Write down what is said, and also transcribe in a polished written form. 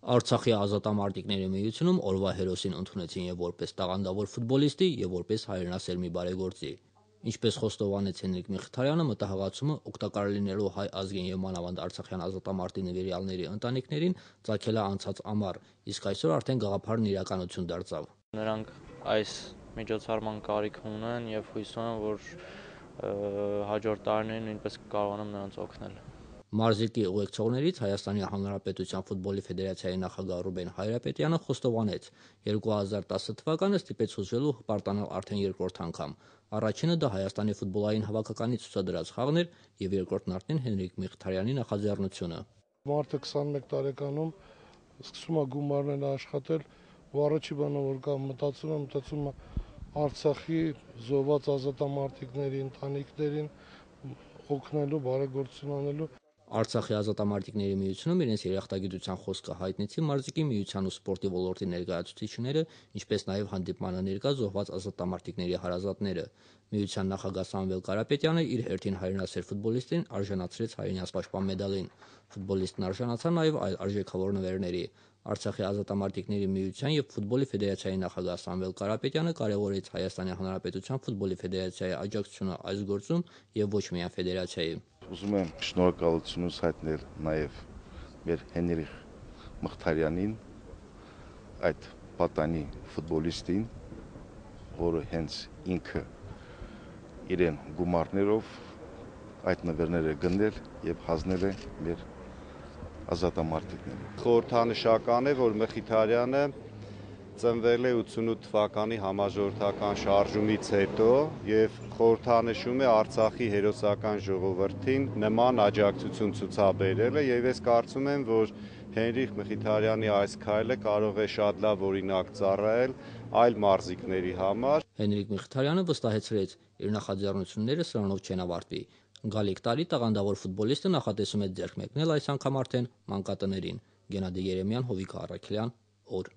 Արցախի ազատամարտիկների միությունում օրվա հերոսին ընդունեցին եւ որպես տաղանդավոր ֆուտբոլիստի եւ որպես հայրենասերմի բարեգործի։ Ինչպես խոստովանեց Հենրիկ Մխիթարյանը, մտահղացումը օգտակար լինելու հայ ազգին եւ մանավանդ արցախյան ազատամարտի նվիրյալների ընտանիքներին ծագել է անցած ամառ, իսկ այսօր արդեն գաղափարն իրականություն դարձավ։ Նրանք այս միջոցառման կարիք ունեն եւ հույս ունեմ, որ հաջորդ տարիներին նույնպես կարողանամ նրանց օգնել։ Մարզիկի ուղեկցողներից Հայաստանի Հանրապետության ֆուտբոլի ֆեդերացիայի նախագահ Ռուբեն Հայրապետյանը խոստովանեց, 2010 թվականը ստիպեց հուզվելու հպարտանալ արդեն երկրորդ անգամ։ Առաջինը դա Հայաստանի ֆուտբոլային հավաքականի ցուցադրած խաղն էր եւ երկրորդն արդեն Հենրիկ Մխիթարյանի նախաձեռնությունը։ Մարդը 21 տարեկանում սկսում է գումարներ աշխատել, ու առաջի բանը որ կա մտածում է Արցախի զոհված ազատամարտիկների ընտանիքներին օգնելու, բարեգործություն անելու։ Արցախի ազատամարտիկների միությունում իրենց երախտագիտության խոսքը հայտնեցին մարզիկի միության ու սպորտի ոլորտի ներկայացուցիչները, ինչպես նաև հանդիպմանը ներկա զոհված ազատամարտիկների հարազատները։ Միության նախագահ Սամվել Կարապետյանը իր հերթին հայրենասեր ֆուտբոլիստին արժանացրեց հայրենաց պաշտպան մեդալին։ Ֆուտբոլիստն արժանացավ նաև այլ արժեքավոր նվերների։ Արցախի ազատամարտիկների միության եւ ֆուտբոլի ֆեդերացիայի նախագահ Սամվել Կարապետյանը կարևորեց Հայաստանի Հանրապետության ֆուտբոլի ֆեդերացիայի աջակցությունը այս գործում եւ ոչ միայն ֆեդերացիայի։ Ուզում եմ շնորհակալությունս հայտնել նաև մեր Հենրիկ Մխիթարյանին, այդ պատանի ֆուտբոլիստին, որը հենց ինքը իրեն գումարներով այդ նվերները գնել եւ հանձնել է մեր ազատամարտիկներին։ Խորհրդանշական է, որ Մխիթարյանը ծնվել է 88 թվականի համաժողովրդական շարժումից հետո եւ խորհրդանշում է Արցախի հերոսական ժողովրդին նման աջակցություն ցուցաբերել է եւ ես կարծում եմ, որ Հենրիկ Մխիթարյանի այս քայլը կարող է շատ լավ օրինակ ծառայել այլ մարզիկների համար։ Հենրիկ Մխիթարյանը վստահեցրեց, իր նախաձեռնությունները սրանով չեն ավարտվի։ Գալիք տարի տաղանդավոր ֆուտբոլիստը նախատեսում է ձեռք մեկնել այս անգամ արդեն մանկատներին։ Գենադի Երեմյան, Հովիկ Առաքելյան, օր։